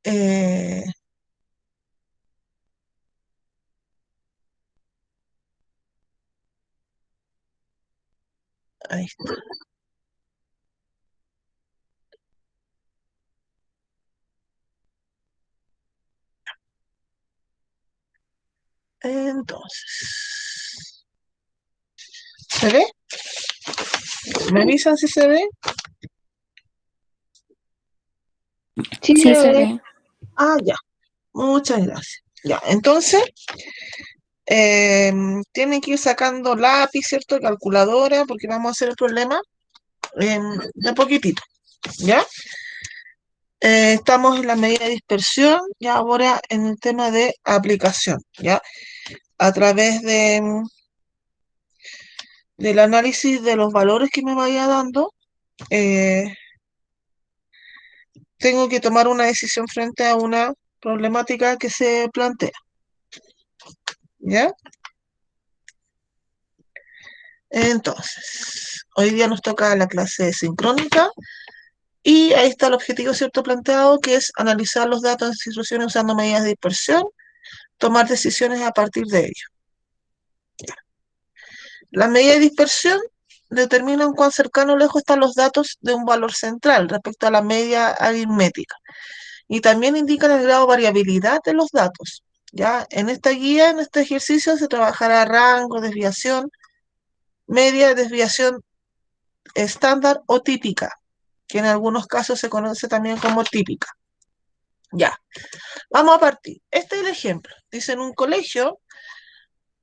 eh, ahí está. Entonces, ¿se ve? ¿Me avisan si se ve? Sí, Sí, se se ve. ve. Ah, ya. Muchas gracias. Ya, entonces, tienen que ir sacando lápiz, ¿cierto? Calculadora, porque vamos a hacer el problema de a poquitito, ¿ya? Estamos en la medida de dispersión y ahora en el tema de aplicación, ¿ya? A través del análisis de los valores que me vaya dando, eh, tengo que tomar una decisión frente a una problemática que se plantea, ¿ya? Entonces, hoy día nos toca la clase sincrónica y ahí está el objetivo, ¿cierto?, planteado, que es analizar los datos de situaciones usando medidas de dispersión, tomar decisiones a partir de ello. La medida de dispersión determinan cuán cercano o lejos están los datos de un valor central respecto a la media aritmética. Y también indican el grado de variabilidad de los datos. ¿Ya? En esta guía, en este ejercicio, se trabajará rango, desviación, media, desviación estándar o típica, que en algunos casos se conoce también como típica. Ya, vamos a partir. Este es el ejemplo. Dice, en un colegio,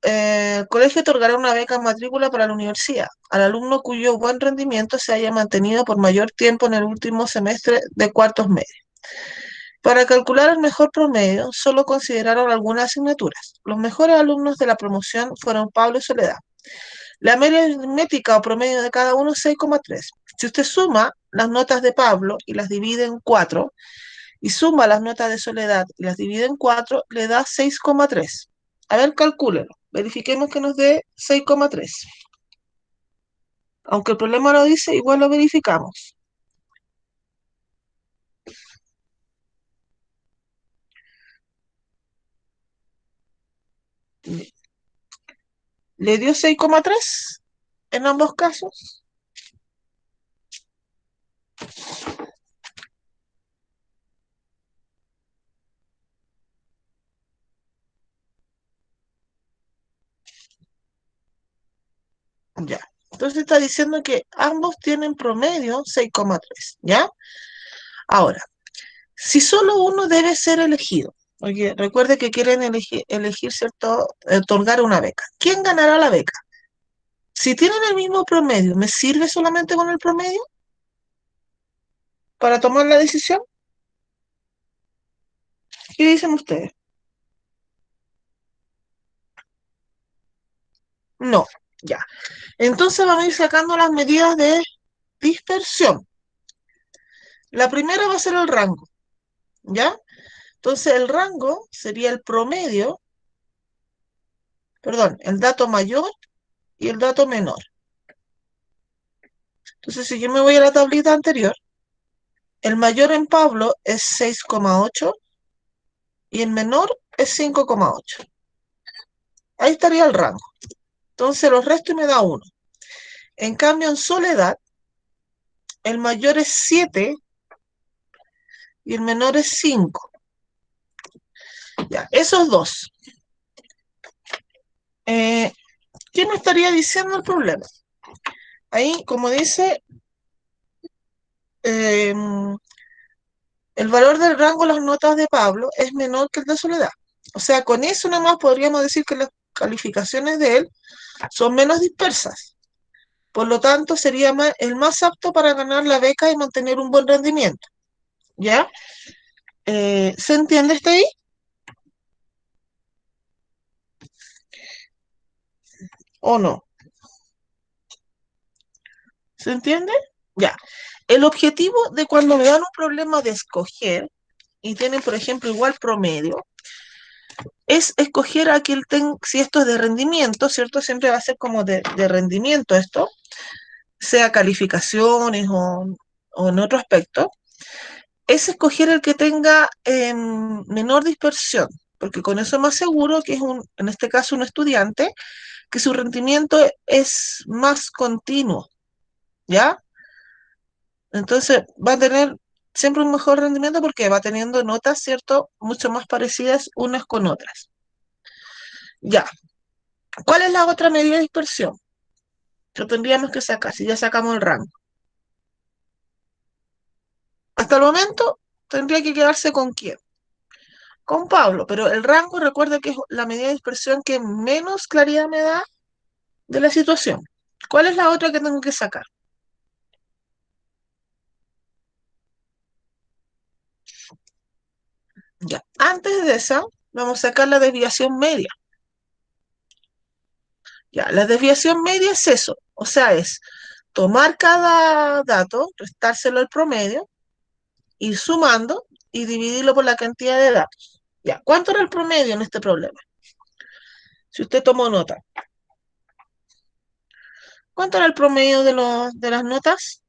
el colegio otorgará una beca en matrícula para la universidad al alumno cuyo buen rendimiento se haya mantenido por mayor tiempo en el último semestre de cuartos medios. Para calcular el mejor promedio, solo consideraron algunas asignaturas. Los mejores alumnos de la promoción fueron Pablo y Soledad. La media aritmética o promedio de cada uno es 6,3. Si usted suma las notas de Pablo y las divide en 4, y suma las notas de Soledad y las divide en 4, le da 6,3. A ver, calcúlelo. Verifiquemos que nos dé 6,3. Aunque el problema lo dice, igual lo verificamos. ¿Le dio 6,3 en ambos casos? Ya. Entonces está diciendo que ambos tienen promedio 6,3, ¿ya? Ahora, si solo uno debe ser elegido, porque recuerde que quieren elegir, ¿cierto?, otorgar una beca. ¿Quién ganará la beca? Si tienen el mismo promedio, ¿me sirve solamente con el promedio para tomar la decisión? ¿Qué dicen ustedes? No, ya. Entonces vamos a ir sacando las medidas de dispersión. La primera va a ser el rango, ¿ya? Entonces el rango sería el promedio, perdón, el dato mayor y el dato menor. Entonces si yo me voy a la tablita anterior, el mayor en Pablo es 6,8 y el menor es 5,8. Ahí estaría el rango. Entonces los resto y me da 1. En cambio en Soledad, el mayor es 7 y el menor es 5. Ya, esos dos. ¿Qué me estaría diciendo el problema? Ahí, como dice, el valor del rango de las notas de Pablo es menor que el de Soledad. O sea, con eso nada más podríamos decir que las calificaciones de él son menos dispersas. Por lo tanto, sería el más apto para ganar la beca y mantener un buen rendimiento. ¿Ya? ¿Se entiende hasta ahí? ¿O no? ¿Se entiende? Ya. El objetivo de cuando me dan un problema de escoger y tienen, por ejemplo, igual promedio, es escoger a quien si esto es de rendimiento, ¿cierto? Siempre va a ser como de rendimiento esto, sea calificaciones o en otro aspecto. es escoger el que tenga menor dispersión, porque con eso es más seguro que es en este caso un estudiante, que su rendimiento es más continuo, ¿ya? Entonces va a tener siempre un mejor rendimiento porque va teniendo notas, ¿cierto? Mucho más parecidas unas con otras. Ya. ¿Cuál es la otra medida de dispersión que tendríamos que sacar si ya sacamos el rango? Hasta el momento tendría que quedarse con quién. Con Pablo, pero el rango recuerda que es la medida de dispersión que menos claridad me da de la situación. ¿Cuál es la otra que tengo que sacar? Ya. Antes de esa, vamos a sacar la desviación media. Ya, la desviación media es eso, o sea, es tomar cada dato, restárselo al promedio, ir sumando y dividirlo por la cantidad de datos. Ya, ¿cuánto era el promedio en este problema? Si usted tomó nota, ¿cuánto era el promedio de las notas?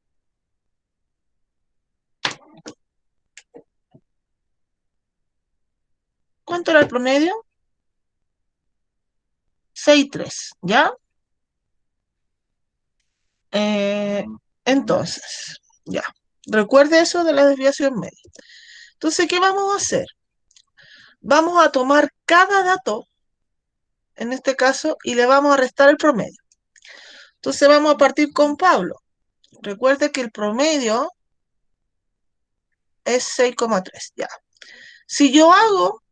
¿Cuánto era el promedio? 6,3, ¿ya? Eh, entonces, ya. Recuerde eso de la desviación media. Entonces, ¿qué vamos a hacer? Vamos a tomar cada dato, en este caso, y le vamos a restar el promedio. Entonces, vamos a partir con Pablo. Recuerde que el promedio es 6,3, ya. Si yo hago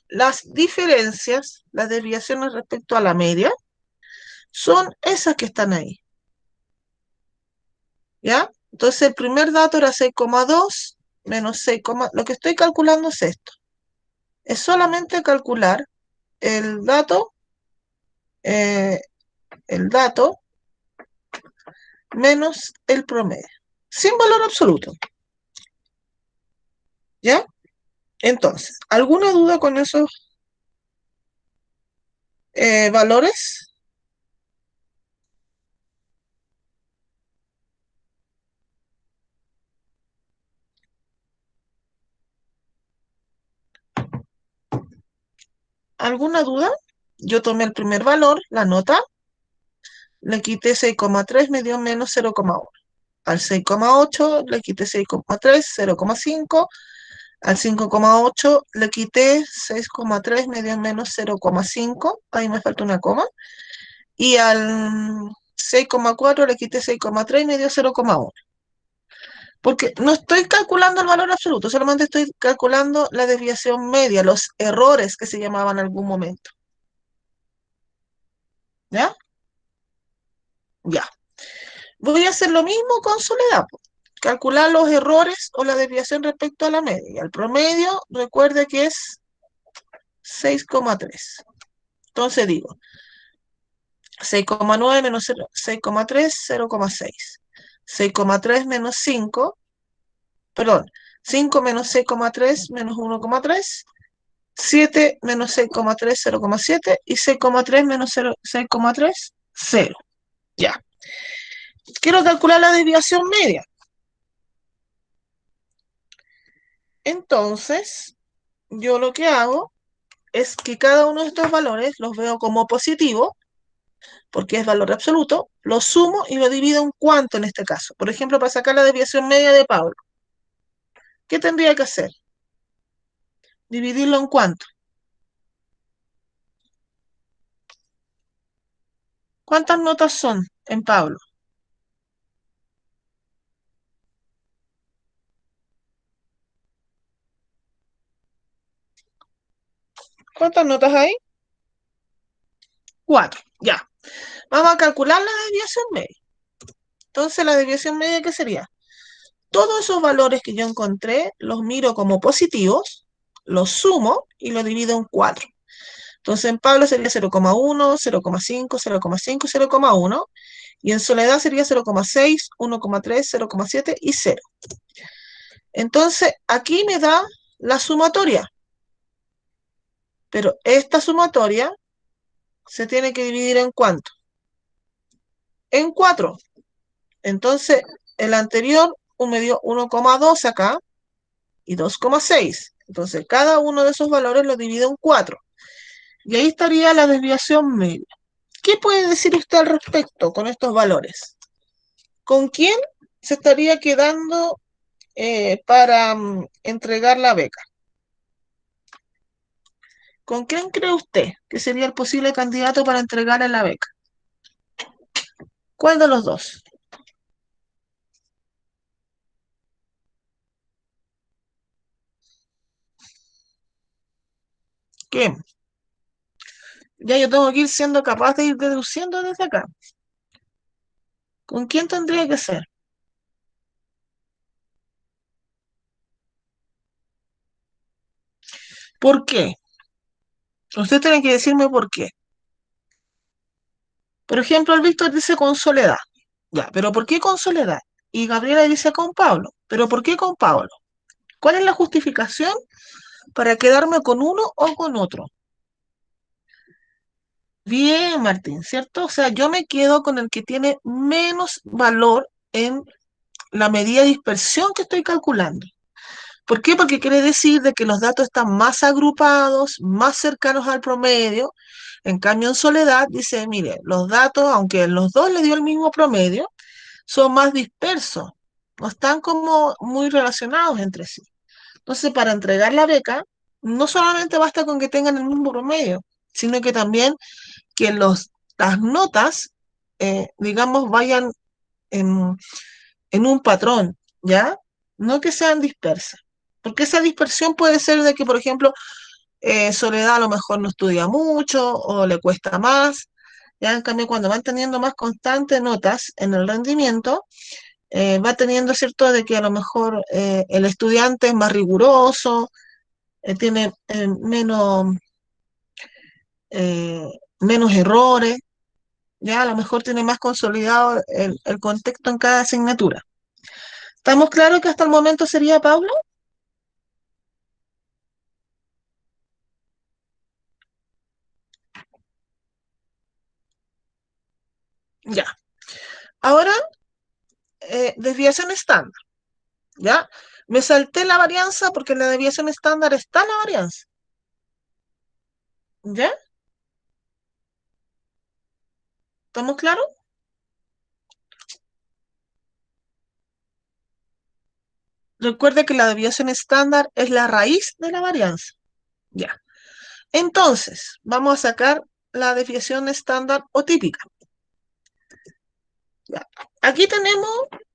las diferencias, las desviaciones respecto a la media, son esas que están ahí, ¿ya? Entonces, el primer dato era 6,2 menos 6, lo que estoy calculando es esto. Es solamente calcular el dato, eh, el dato menos el promedio, sin valor absoluto, ¿ya? Entonces, ¿alguna duda con esos valores? ¿Alguna duda? Yo tomé el primer valor, la nota, le quité 6,3, me dio menos 0,1. Al 6,8 le quité 6,3, 0,5. Al 5,8 le quité 6,3, me dio menos 0,5. Ahí me falta una coma. Y al 6,4 le quité 6,3 y me dio 0,1. Porque no estoy calculando el valor absoluto, solamente estoy calculando la desviación media, los errores que se llamaban en algún momento. ¿Ya? Ya. Voy a hacer lo mismo con Soledad, po. Calcular los errores o la desviación respecto a la media. Y al promedio, recuerde que es 6,3. Entonces digo, 6,9 menos 6,3, 0,6. 6,3 menos 5, perdón, 5 menos 6,3 menos 1,3, 7 menos 6,3, 0,7 y 6,3 menos 6,3, 0. Ya. Quiero calcular la desviación media. Entonces, yo lo que hago es que cada uno de estos valores los veo como positivo, porque es valor absoluto, lo sumo y lo divido en cuánto en este caso. Por ejemplo, para sacar la desviación media de Pablo, ¿qué tendría que hacer? Dividirlo en cuánto. ¿Cuántas notas son en Pablo? ¿Cuántas notas hay? 4. Ya. Vamos a calcular la desviación media. Entonces, la desviación media, ¿qué sería? Todos esos valores que yo encontré los miro como positivos, los sumo y los divido en 4. Entonces en Pablo sería 0,1, 0,5, 0,5, 0,1. Y en Soledad sería 0,6, 1,3, 0,7 y 0. Entonces aquí me da la sumatoria. Pero esta sumatoria se tiene que dividir en ¿cuánto? En 4. Entonces el anterior me dio 1,2 acá. y 2,6. Entonces, cada uno de esos valores lo divido en 4. Y ahí estaría la desviación media. ¿Qué puede decir usted al respecto con estos valores? ¿Con quién se estaría quedando para entregar la beca? ¿Con quién cree usted que sería el posible candidato para entregarle la beca? ¿Cuál de los dos? ¿Qué? Ya yo tengo que ir siendo capaz de ir deduciendo desde acá. ¿Con quién tendría que ser? ¿Por qué? Usted tiene que decirme por qué. Por ejemplo, el Víctor dice con Soledad. Ya, pero ¿por qué con Soledad? Y Gabriela dice con Pablo. ¿Pero por qué con Pablo? ¿Cuál es la justificación para quedarme con uno o con otro? Bien, Martín, ¿cierto? O sea, yo me quedo con el que tiene menos valor en la medida de dispersión que estoy calculando. ¿Por qué? Porque quiere decir de que los datos están más agrupados, más cercanos al promedio. En cambio, en Soledad dice, mire, los datos, aunque los dos le dio el mismo promedio, son más dispersos, no están como muy relacionados entre sí. Entonces, para entregar la beca, no solamente basta con que tengan el mismo promedio, sino que también que las notas, digamos, vayan en, en un patrón, ¿ya? No que sean dispersas. Porque esa dispersión puede ser de que, por ejemplo, Soledad a lo mejor no estudia mucho o le cuesta más. Ya en cambio, cuando van teniendo más constantes notas en el rendimiento, va teniendo cierto de que a lo mejor el estudiante es más riguroso, tiene eh, menos errores, ya a lo mejor tiene más consolidado el contexto en cada asignatura. ¿Estamos claros que hasta el momento sería Pablo? Ya. Ahora, desviación estándar, ¿ya? Me salté la varianza porque en la desviación estándar está la varianza, ¿ya? ¿Estamos claros? Recuerde que la desviación estándar es la raíz de la varianza, ¿ya? Entonces, vamos a sacar la desviación estándar o típica. ¿Ya? Aquí tenemos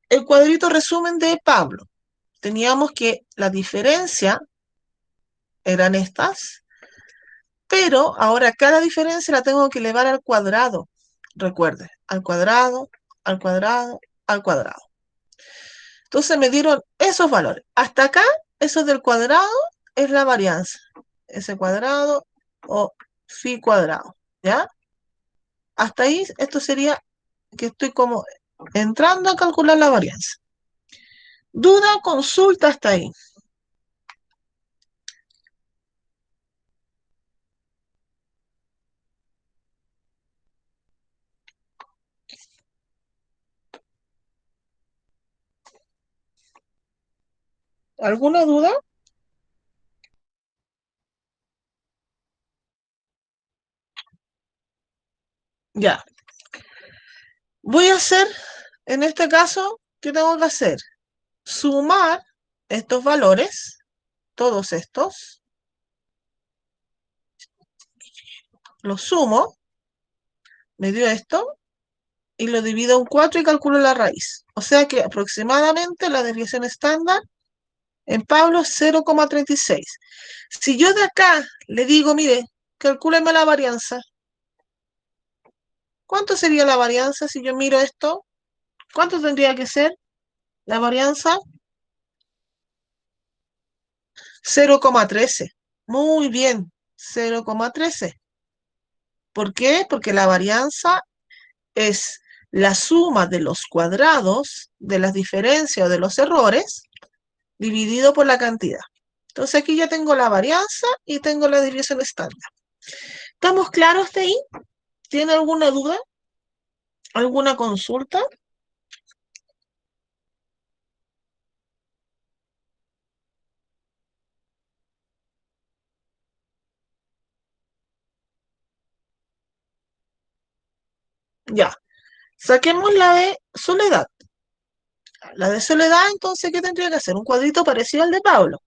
el cuadrito resumen de Pablo. Teníamos que la diferencia eran estas, pero ahora cada diferencia la tengo que elevar al cuadrado. Recuerde, al cuadrado, al cuadrado, al cuadrado. Entonces me dieron esos valores. Hasta acá, eso del cuadrado es la varianza. Ese cuadrado o phi cuadrado. ¿Ya? Hasta ahí, esto sería que estoy como entrando a calcular la varianza. Duda, consulta hasta ahí. ¿Alguna duda? Ya. Voy a hacer, en este caso, ¿qué tengo que hacer? Sumar estos valores, todos estos, los sumo, me dio esto, y lo divido en 4 y calculo la raíz. O sea que aproximadamente la desviación estándar en Pablo es 0,36. Si yo de acá le digo, mire, calcúleme la varianza, ¿cuánto sería la varianza si yo miro esto? ¿Cuánto tendría que ser la varianza? 0,13. Muy bien, 0,13. ¿Por qué? Porque la varianza es la suma de los cuadrados de las diferencias o de los errores dividido por la cantidad. Entonces aquí ya tengo la varianza y tengo la desviación estándar. ¿Estamos claros de ahí? ¿Tiene alguna duda? ¿Alguna consulta? Ya. Saquemos la de Soledad. La de Soledad, entonces, ¿qué tendría que hacer? Un cuadrito parecido al de Pablo.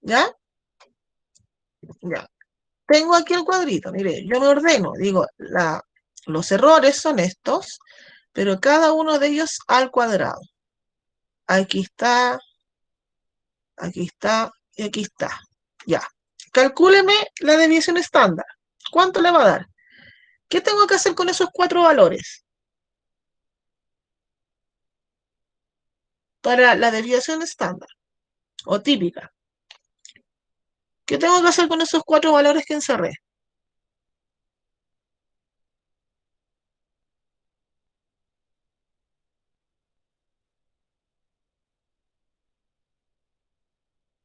¿Ya? Ya. Tengo aquí el cuadrito. Mire, yo me ordeno. Digo, los errores son estos, pero cada uno de ellos al cuadrado. Aquí está y aquí está. Ya. Calcúleme la desviación estándar. ¿Cuánto le va a dar? ¿Qué tengo que hacer con esos cuatro valores? Para la desviación estándar o típica. ¿Qué tengo que hacer con esos cuatro valores que encerré?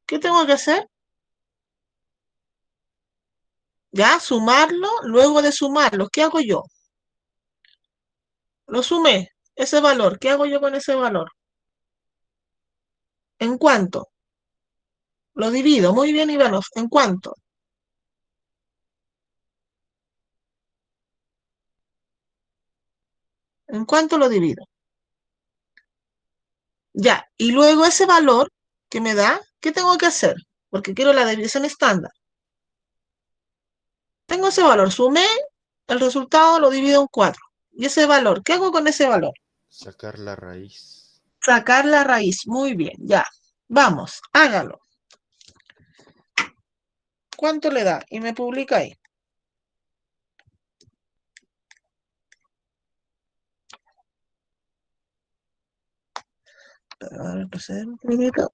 ¿Qué tengo que hacer? Ya, sumarlo. Luego de sumarlo, ¿qué hago yo? Lo sumé, ese valor. ¿Qué hago yo con ese valor? ¿En cuánto? Lo divido. Muy bien, Ivanov. ¿En cuánto? ¿En cuánto lo divido? Ya. Y luego ese valor que me da, ¿qué tengo que hacer? Porque quiero la desviación estándar. Tengo ese valor. Sumé, el resultado lo divido en 4. ¿Y ese valor? ¿Qué hago con ese valor? Sacar la raíz. Sacar la raíz. Muy bien, ya. Vamos, hágalo. ¿Cuánto le da? Y me publica ahí. A ver, proceder un poquitito.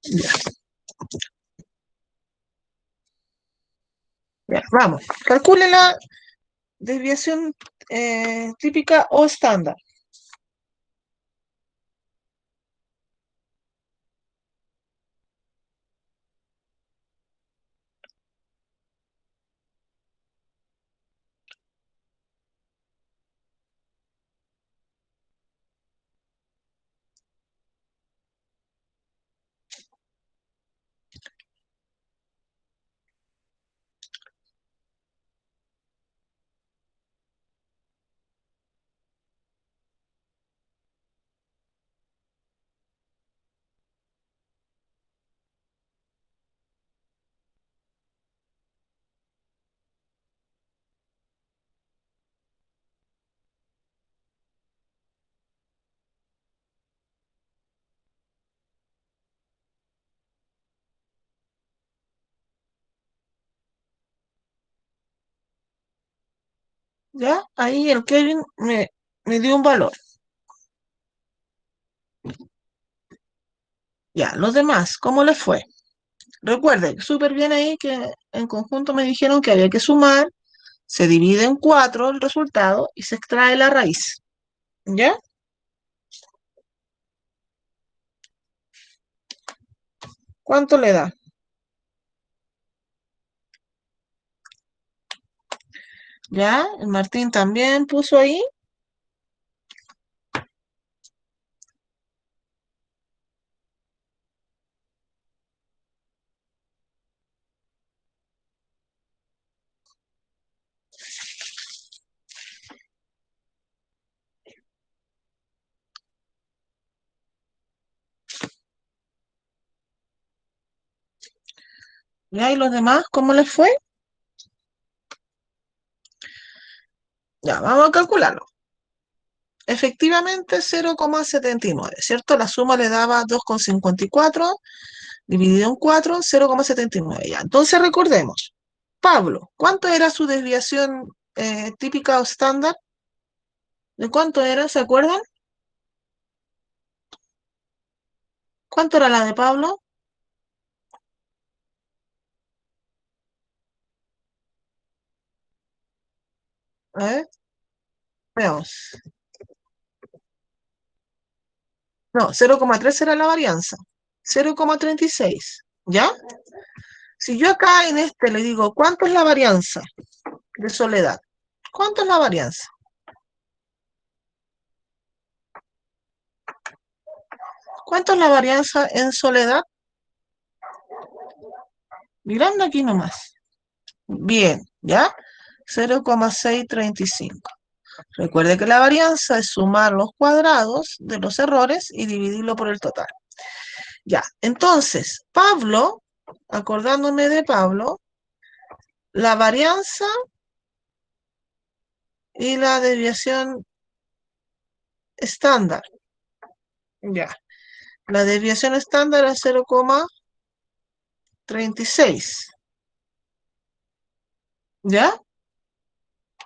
Ya, ya, vamos. Calcule la desviación típica o estándar. ¿Ya? Ahí el Kevin me dio un valor. Ya, los demás, ¿cómo les fue? Recuerden, súper bien ahí que en conjunto me dijeron que había que sumar, se divide en 4 el resultado y se extrae la raíz. ¿Ya? ¿Cuánto le da? ¿Ya? El Martín también puso ahí. ¿Ya? ¿Y los demás, cómo les fue? Ya, vamos a calcularlo. Efectivamente, 0,79, ¿cierto? La suma le daba 2,54, dividido en 4, 0,79. Ya, entonces recordemos. Pablo, ¿cuánto era su desviación típica o estándar? ¿De cuánto era? ¿Se acuerdan? ¿Cuánto era la de Pablo? A ver, veamos. No, 0,3 era la varianza. 0,36. ¿Ya? Si yo acá en este le digo, ¿cuánto es la varianza de Soledad? ¿Cuánto es la varianza? ¿Cuánto es la varianza en Soledad? Mirando aquí nomás. Bien, ¿ya? 0,635. Recuerde que la varianza es sumar los cuadrados de los errores y dividirlo por el total. Ya, entonces, Pablo, acordándome de Pablo, la varianza y la desviación estándar. Ya, la desviación estándar es 0,36. ¿Ya?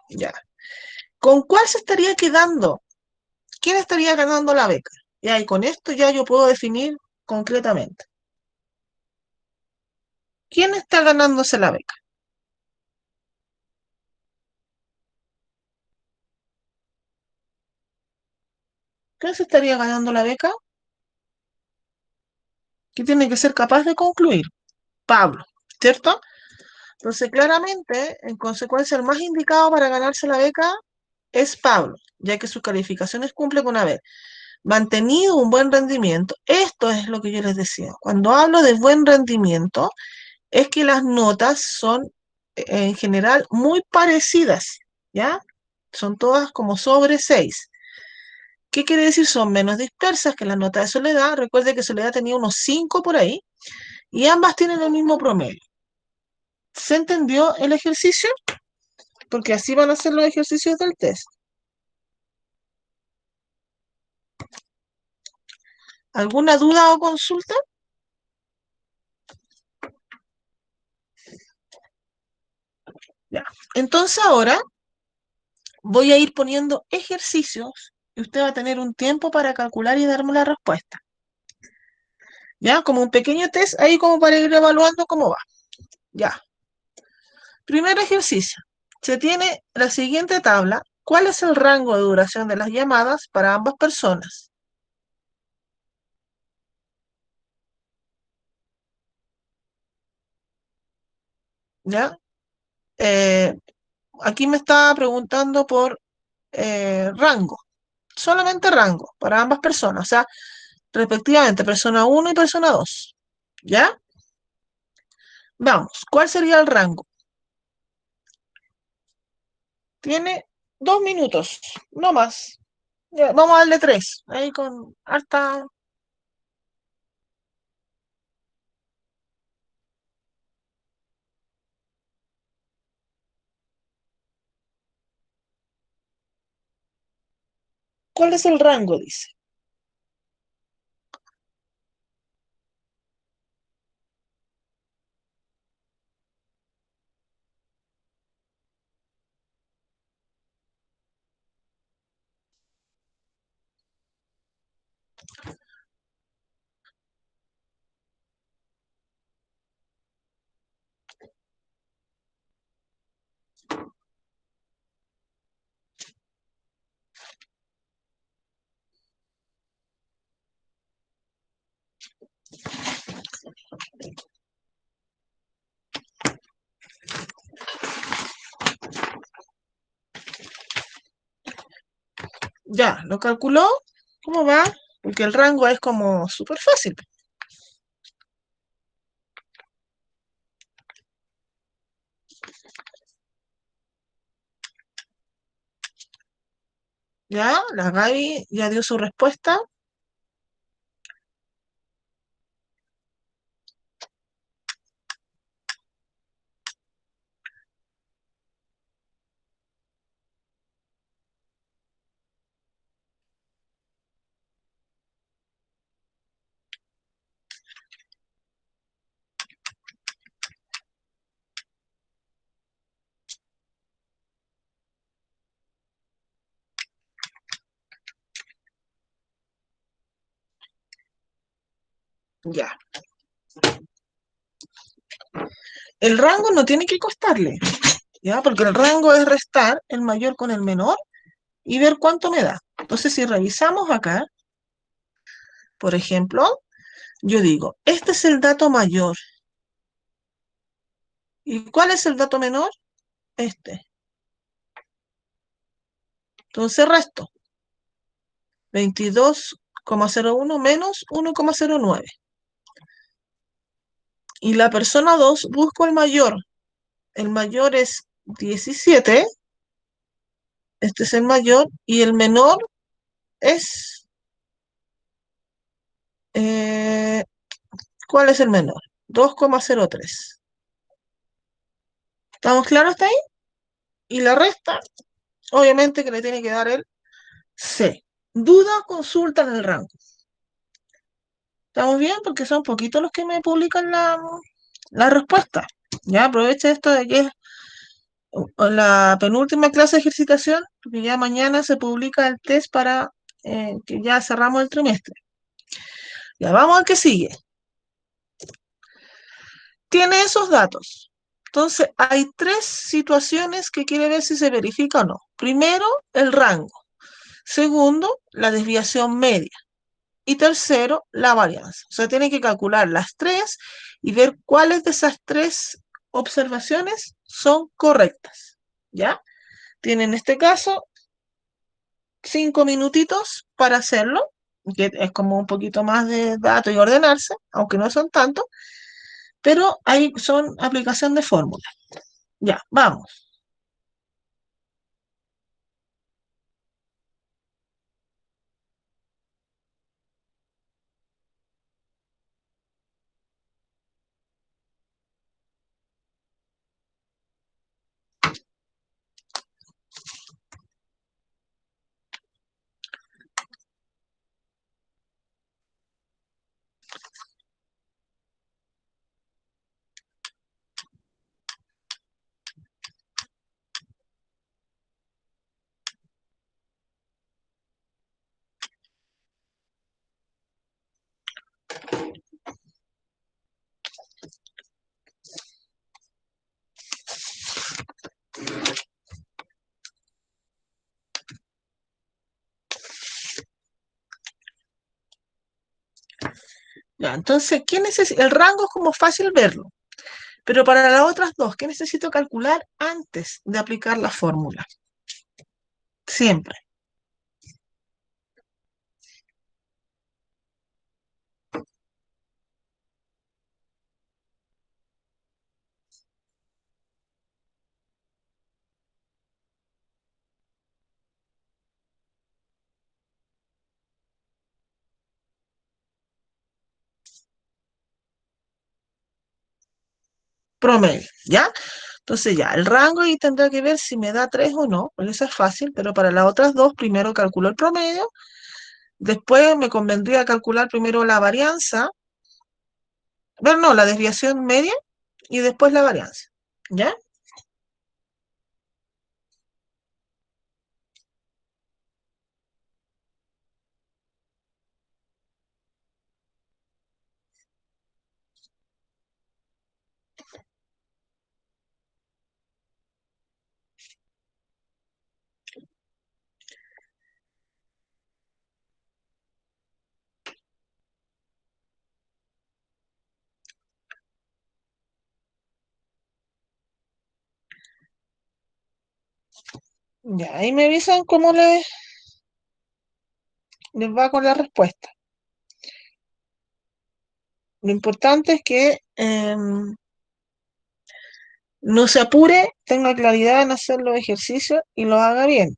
Ya. ¿Con cuál se estaría quedando? ¿Quién estaría ganando la beca? Ya, y con esto ya yo puedo definir concretamente. ¿Quién está ganándose la beca? ¿Quién se estaría ganando la beca? ¿Quién tiene que ser capaz de concluir? Pablo, ¿cierto? Entonces, claramente, en consecuencia, el más indicado para ganarse la beca es Pablo, ya que sus calificaciones cumplen con haber mantenido un buen rendimiento. Esto es lo que yo les decía. Cuando hablo de buen rendimiento, es que las notas son en general muy parecidas, ¿ya? Son todas como sobre 6. ¿Qué quiere decir? Son menos dispersas que las notas de Soledad. Recuerde que Soledad tenía unos 5 por ahí y ambas tienen el mismo promedio. ¿Se entendió el ejercicio? Porque así van a ser los ejercicios del test. ¿Alguna duda o consulta? Ya. Entonces ahora voy a ir poniendo ejercicios y usted va a tener un tiempo para calcular y darme la respuesta. ¿Ya? Como un pequeño test ahí como para ir evaluando cómo va. Ya. Primer ejercicio. Se tiene la siguiente tabla. ¿Cuál es el rango de duración de las llamadas para ambas personas? ¿Ya? Eh, Aquí me está preguntando por rango. Solamente rango para ambas personas. O sea, respectivamente, persona 1 y persona 2. ¿Ya? Vamos. ¿Cuál sería el rango? Tiene 2 minutos, no más. Ya, vamos a darle 3. Ahí con harta. ¿Cuál es el rango? Dice. Ya, ¿lo calculó? ¿Cómo va? Porque el rango es como súper fácil. Ya, la Gaby ya dio su respuesta. Ya. El rango no tiene que costarle, ¿ya? Porque el rango es restar el mayor con el menor y ver cuánto me da. Entonces, si revisamos acá, por ejemplo, yo digo, este es el dato mayor. ¿Y cuál es el dato menor? Este. Entonces resto. 22,01 menos 1,09. Y la persona 2 busco el mayor. El mayor es 17, este es el mayor, y el menor es, eh, ¿cuál es el menor? 2,03. ¿Estamos claros hasta ahí? Y la resta, obviamente que le tiene que dar el C. Duda, consulta en el rango. ¿Estamos bien? Porque son poquitos los que me publican la respuesta. Ya aprovecha esto de que es la penúltima clase de ejercitación, porque ya mañana se publica el test para que ya cerramos el trimestre. Ya vamos al que sigue. Tiene esos datos. Entonces, hay tres situaciones que quiere ver si se verifica o no. Primero, el rango. Segundo, la desviación media. Y tercero, la varianza. O sea, tiene que calcular las tres y ver cuáles de esas tres observaciones son correctas. ¿Ya? Tiene en este caso 5 minutitos para hacerlo, que es como un poquito más de datos y ordenarse, aunque no son tantos, pero ahí son aplicación de fórmula. Ya, vamos. Ya, entonces, ¿qué necesito? El rango es como fácil verlo, pero para las otras dos, ¿qué necesito calcular antes de aplicar la fórmula? Siempre. Promedio, ¿ya? Entonces ya, el rango y tendrá que ver si me da 3 o no, porque eso es fácil, pero para las otras dos, primero calculo el promedio, después me convendría calcular primero la varianza, bueno, no, la desviación media y después la varianza, ¿ya? Ya, ahí me avisan cómo les va con la respuesta. Lo importante es que no se apure, tenga claridad en hacer los ejercicios y lo haga bien.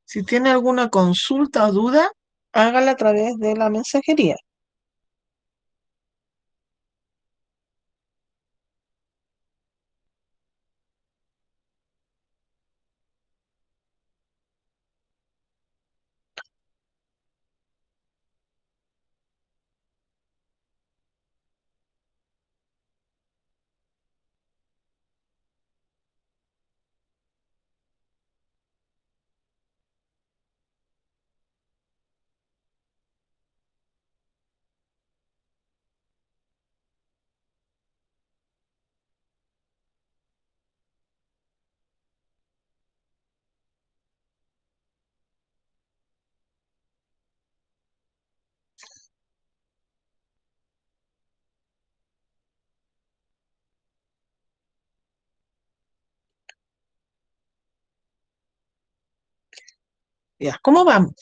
Si tiene alguna consulta o duda, hágala a través de la mensajería. Ya, ¿cómo vamos?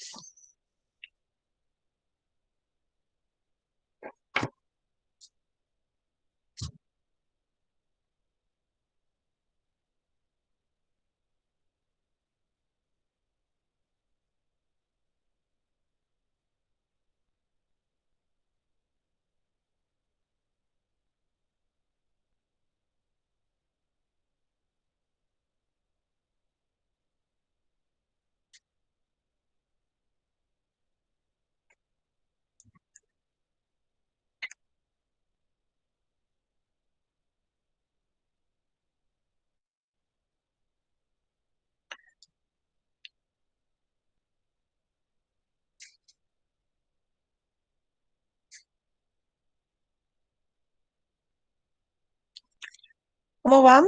¿Cómo van?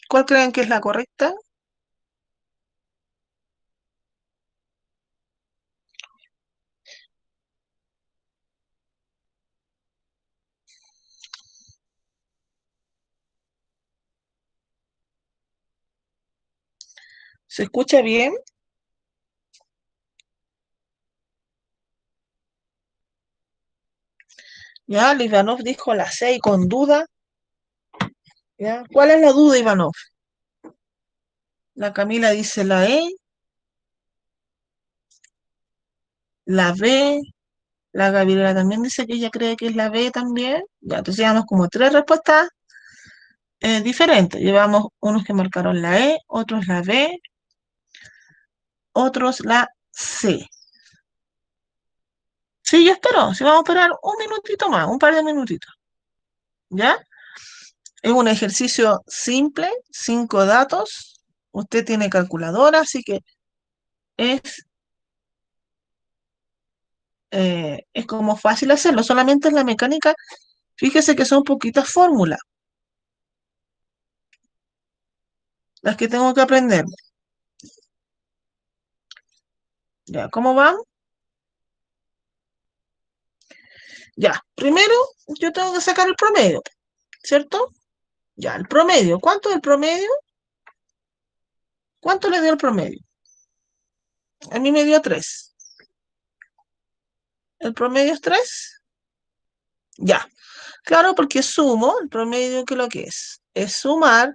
¿Cuál creen que es la correcta? ¿Se escucha bien? Ya, el Ivanov dijo la C y con duda. ¿Ya? ¿Cuál es la duda, Ivanov? La Camila dice la E, la B, la Gabriela también dice que ella cree que es la B también. Ya, entonces llevamos como tres respuestas diferentes. Llevamos unos que marcaron la E, otros la B, otros la C. Sí, yo espero. Sí, vamos a esperar un minutito más, un par de minutitos. ¿Ya? Es un ejercicio simple, 5 datos. Usted tiene calculadora, así que es, es como fácil hacerlo. Solamente en la mecánica, fíjese que son poquitas fórmulas las que tengo que aprender. ¿Ya? ¿Cómo van? Ya. Primero, yo tengo que sacar el promedio, ¿cierto? Ya, el promedio. ¿Cuánto es el promedio? ¿Cuánto le dio el promedio? A mí me dio 3. ¿El promedio es 3? Ya. Claro, porque sumo, el promedio, ¿qué es lo que es? Es sumar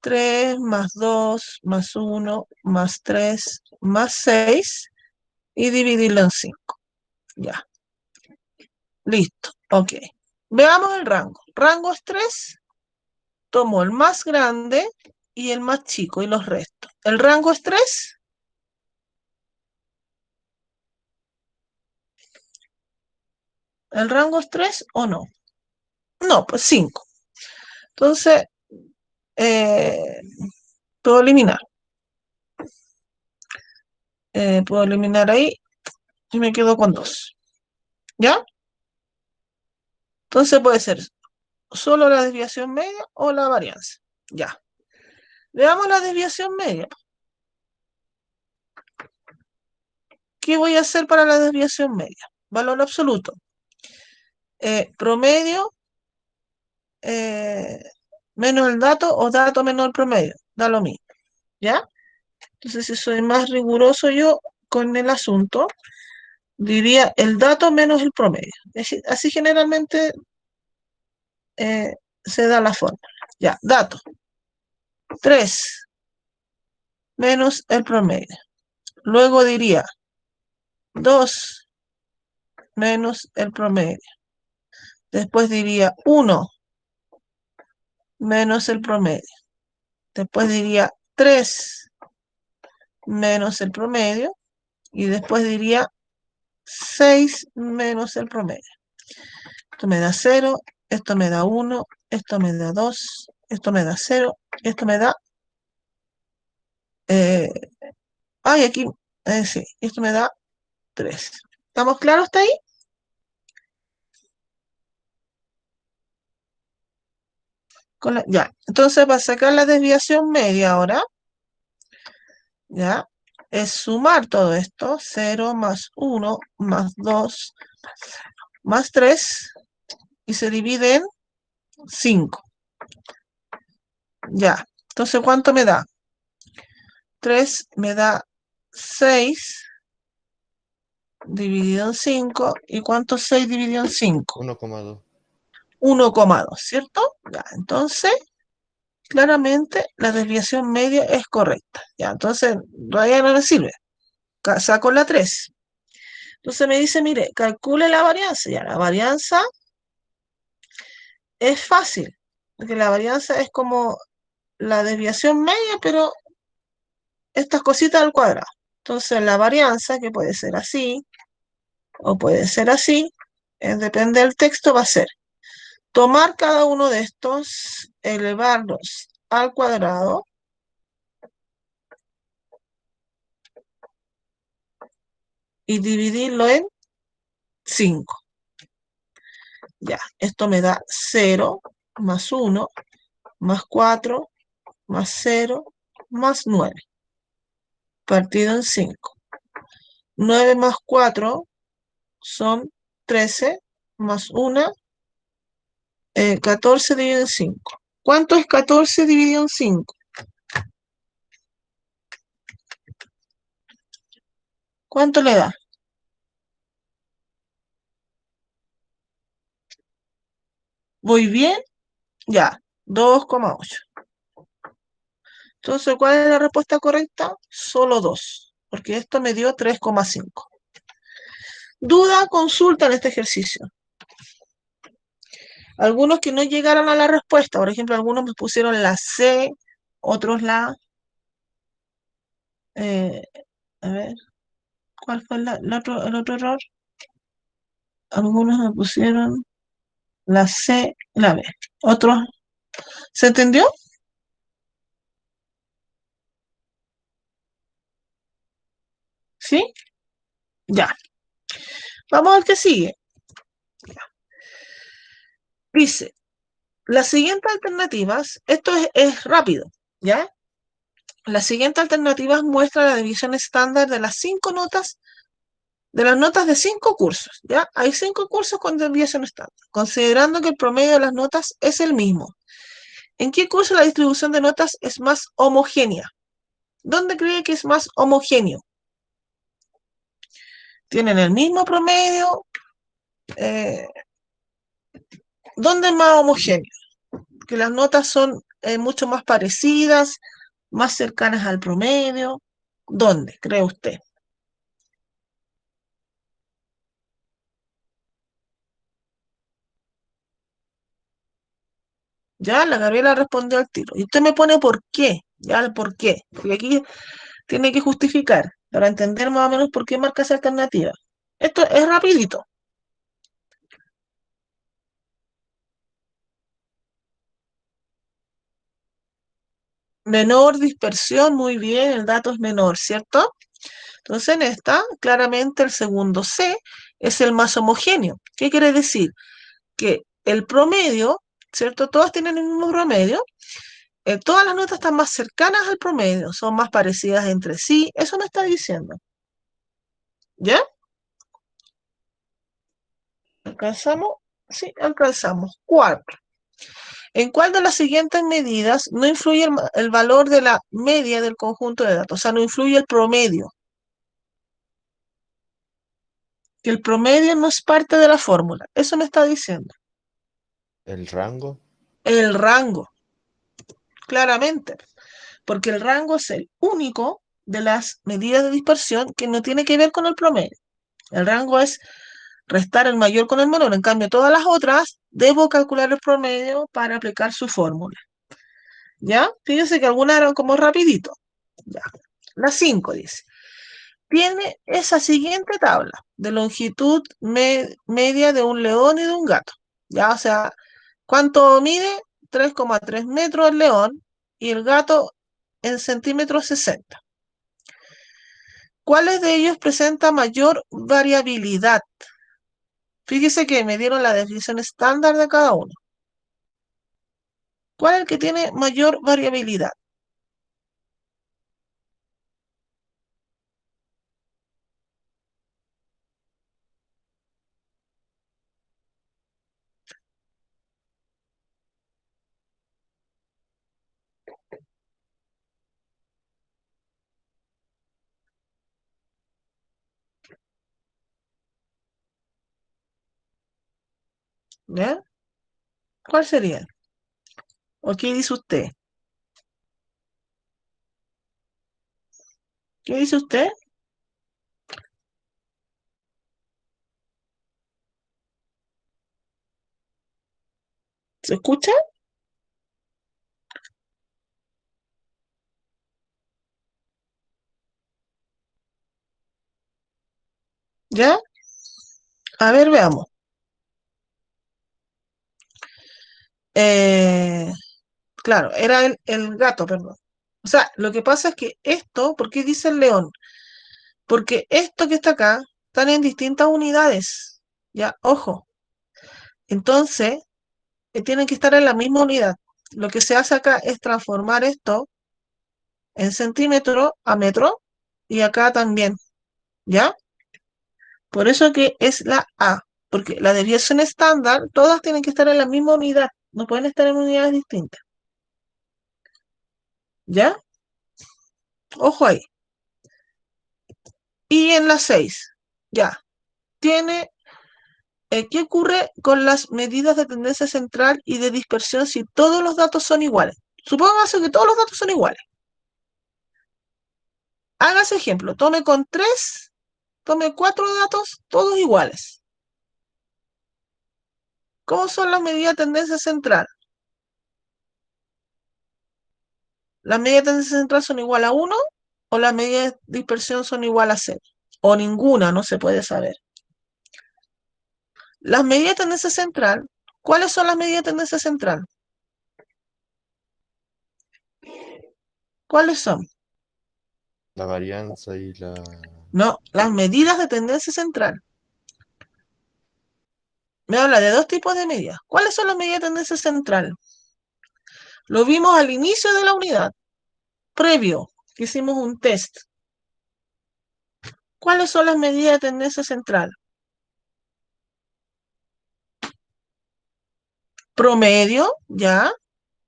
3 más 2 más 1 más 3 más 6 y dividirlo en 5. Ya, listo. Ok. Veamos el rango. Rango es 3. Tomo el más grande y el más chico y los restos. ¿El rango es 3? ¿El rango es 3 o no? No, pues 5. Entonces, eh, puedo eliminar. Puedo eliminar ahí y me quedo con 2. ¿Ya? Entonces puede ser solo la desviación media o la varianza. Ya. Veamos la desviación media. ¿Qué voy a hacer para la desviación media? Valor absoluto. Promedio eh, menos el dato o dato menos el promedio. Da lo mismo. ¿Ya? Entonces, si soy más riguroso yo con el asunto, diría el dato menos el promedio. Así generalmente se da la forma. Ya, dato. 3 menos el promedio. Luego diría 2 menos el promedio. Después diría 1 menos el promedio. Después diría 3 menos el promedio. Y después diría 6 menos el promedio. Esto me da 0, esto me da 1, esto me da 2, esto me da 0, esto me da... Eh, aquí, sí, esto me da 3. ¿Estamos claros hasta ahí? Ya, entonces para sacar la desviación media ahora, ya, es sumar todo esto, 0 más 1 más 2 más 3 y se divide en 5. Ya, entonces ¿cuánto me da? 3 me da 6 dividido en 5. ¿Y cuánto es 6 dividido en 5? 1,2. 1,2, ¿cierto? Ya, entonces, claramente la desviación media es correcta. Ya, entonces, todavía no me sirve. Saco la 3. Entonces me dice, mire, calcule la varianza. Ya, la varianza es fácil, porque la varianza es como la desviación media, pero estas cositas al cuadrado. Entonces la varianza, que puede ser así, o puede ser así, depende del texto, va a ser tomar cada uno de estos, elevarlos al cuadrado, y dividirlo en 5. Ya, esto me da 0 más 1 más 4 más 0 más 9 partido en 5. 9 más 4 son 13 más 1, 14 dividido en 5. ¿Cuánto es 14 dividido en 5? ¿Cuánto le da? ¿Voy bien? Ya, 2,8. Entonces, ¿cuál es la respuesta correcta? Solo 2, porque esto me dio 3,5. Duda, consulta en este ejercicio. Algunos que no llegaron a la respuesta, por ejemplo, algunos me pusieron la C, otros la... eh, a ver, ¿cuál fue el otro error? Algunos me pusieron la C, la B. Otros, ¿se entendió? ¿Sí? Ya. Vamos al que sigue. Dice, las siguientes alternativas, esto es rápido, ¿ya? Las siguientes alternativas muestran la división estándar de las 5 notas, de las notas de 5 cursos, ¿ya? Hay 5 cursos con desviación estándar, considerando que el promedio de las notas es el mismo. ¿En qué curso la distribución de notas es más homogénea? ¿Dónde cree que es más homogéneo? ¿Tienen el mismo promedio? Eh, ¿Dónde es más homogéneo? Que las notas son mucho más parecidas, más cercanas al promedio. ¿Dónde cree usted? Ya, la Gabriela respondió al tiro. Y usted me pone por qué. Ya, el por qué. Porque aquí tiene que justificar para entender más o menos por qué marca esa alternativa. Esto es rapidito. Menor dispersión, muy bien, el dato es menor, ¿cierto? Entonces en esta, claramente el segundo C es el más homogéneo. ¿Qué quiere decir? Que el promedio, ¿cierto? Todas tienen el mismo promedio. Todas las notas están más cercanas al promedio, son más parecidas entre sí. Eso me está diciendo. ¿Ya? ¿Alcanzamos? Sí, alcanzamos. 4. ¿En cuál de las siguientes medidas no influye el valor de la media del conjunto de datos? O sea, no influye el promedio. Que el promedio no es parte de la fórmula. Eso me está diciendo. El rango. El rango, claramente. Porque el rango es el único de las medidas de dispersión que no tiene que ver con el promedio. El rango es restar el mayor con el menor. En cambio, todas las otras, debo calcular el promedio para aplicar su fórmula. ¿Ya? Fíjense que algunas eran como rapidito. Ya. La 5 dice, tiene esa siguiente tabla de longitud media de un león y de un gato. ¿Ya? O sea, ¿cuánto mide? 3,3 metros el león y el gato en centímetros 60. ¿Cuáles de ellos presenta mayor variabilidad? Fíjese que me dieron la definición estándar de cada uno. ¿Cuál es el que tiene mayor variabilidad? ¿Ya? ¿Cuál sería? ¿O qué dice usted? ¿Qué dice usted? ¿Se escucha? ¿Ya? A ver, veamos. Eh, claro, era el gato, perdón. O sea, lo que pasa es que esto, ¿por qué dice el león? Porque esto que está acá están en distintas unidades. Ya, ojo. Entonces, tienen que estar en la misma unidad. Lo que se hace acá es transformar esto en centímetro a metro y acá también. ¿Ya? Por eso que es la A. Porque la desviación estándar, todas tienen que estar en la misma unidad. No pueden estar en unidades distintas. ¿Ya? Ojo ahí. Y en la 6, ya, tiene, ¿qué ocurre con las medidas de tendencia central y de dispersión si todos los datos son iguales? Supóngase que todos los datos son iguales. Hágase ejemplo, tome 4 datos, todos iguales. ¿Cómo son las medidas de tendencia central? ¿Las medidas de tendencia central son igual a 1 o las medidas de dispersión son igual a 0? O ninguna, no se puede saber. Las medidas de tendencia central, ¿cuáles son las medidas de tendencia central? ¿Cuáles son? La varianza y la... No, las medidas de tendencia central. Me habla de 2 tipos de medidas. ¿Cuáles son las medidas de tendencia central? Lo vimos al inicio de la unidad, previo, que hicimos un test. ¿Cuáles son las medidas de tendencia central? Promedio, ya.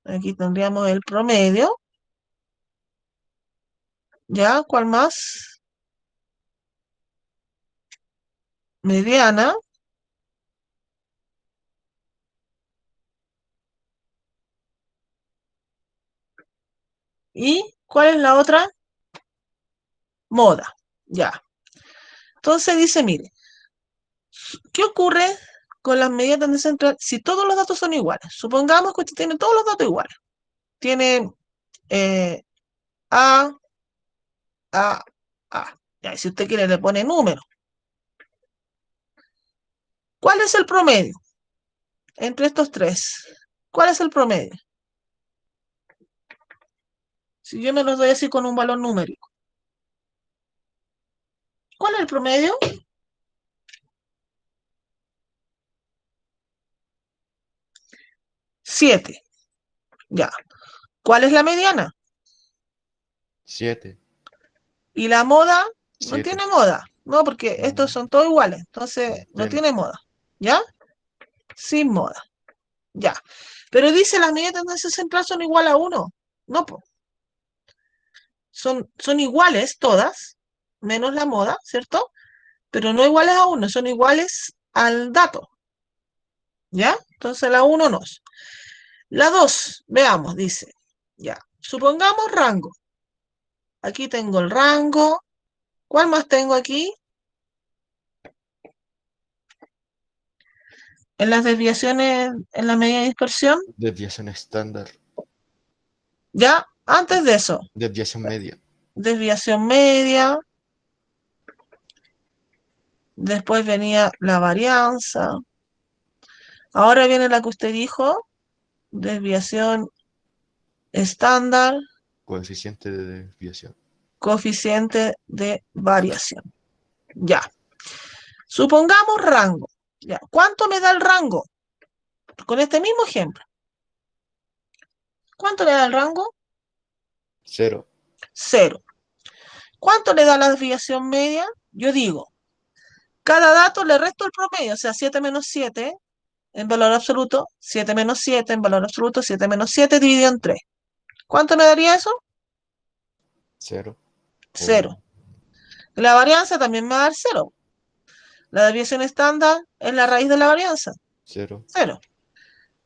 Aquí tendríamos el promedio. ¿Ya? ¿Cuál más? Mediana. ¿Y cuál es la otra? Moda. Ya. Entonces dice, mire, ¿qué ocurre con las medidas de tendencia central si todos los datos son iguales? Supongamos que usted tiene todos los datos iguales. Tiene eh, A, A, A. Ya, y si usted quiere le pone número. ¿Cuál es el promedio entre estos tres? ¿Cuál es el promedio? Si yo me los doy así con un valor numérico. ¿Cuál es el promedio? 7. Ya. ¿Cuál es la mediana? 7. Y la moda no 7. tiene moda. No, porque estos son todos iguales. Entonces no Tiene. tiene moda. ¿Ya? Sin moda. Ya. Pero dice las medidas de tendencia central son igual a 1. No, po. Son iguales todas, menos la moda, ¿cierto? Pero no iguales a 1, son iguales al dato. ¿Ya? Entonces la 1 no. La 2, veamos, dice. Ya. Supongamos rango. Aquí tengo el rango. ¿Cuál más tengo aquí? En las desviaciones, en la medida de dispersión. Desviación estándar. Ya, antes de eso, Desviación media. desviación media. Después venía la varianza. Ahora viene la que usted dijo, desviación estándar, Coeficiente de desviación. coeficiente de variación. Ya. Supongamos rango. Ya. ¿Cuánto me da el rango? Con este mismo ejemplo. ¿Cuánto le da el rango? 0. 0. ¿Cuánto le da la desviación media? Yo digo, cada dato le resto el promedio, o sea, 7 menos 7 en valor absoluto, 7 menos 7 en valor absoluto, 7 menos 7 dividido en 3. ¿Cuánto me daría eso? 0. 0. La varianza también me va a dar 0. La desviación estándar es la raíz de la varianza. 0, 0.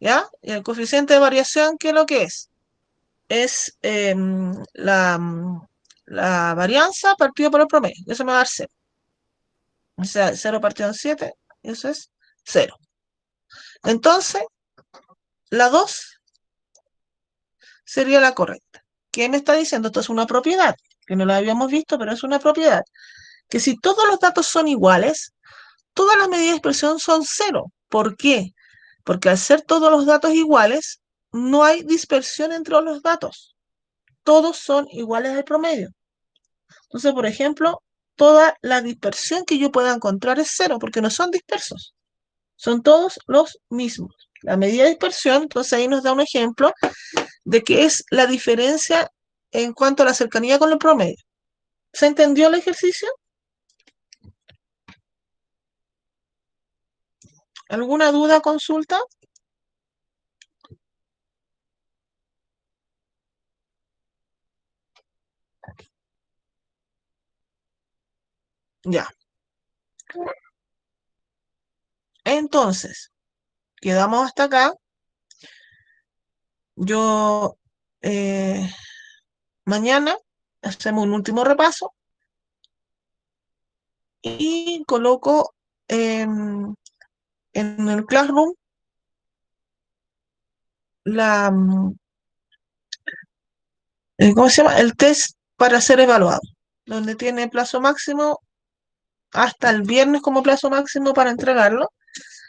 ¿Ya? Y el coeficiente de variación, ¿qué es lo que es? Es la varianza partido por el promedio. Eso me va a dar 0. O sea, 0 partido en 7, eso es 0. Entonces, la 2 sería la correcta. ¿Qué me está diciendo? Esto es una propiedad, que no la habíamos visto, pero es una propiedad. Que si todos los datos son iguales, todas las medidas de dispersión son 0. ¿Por qué? Porque al ser todos los datos iguales, no hay dispersión entre los datos. Todos son iguales al promedio. Entonces, por ejemplo, toda la dispersión que yo pueda encontrar es 0, porque no son dispersos. Son todos los mismos. La medida de dispersión, entonces ahí nos da un ejemplo de qué es la diferencia en cuanto a la cercanía con el promedio. ¿Se entendió el ejercicio? ¿Alguna duda, consulta? Ya. Entonces, quedamos hasta acá. Yo mañana hacemos un último repaso y coloco en el Classroom la, ¿cómo se llama? El test para ser evaluado, donde tiene plazo máximo hasta el viernes como plazo máximo para entregarlo.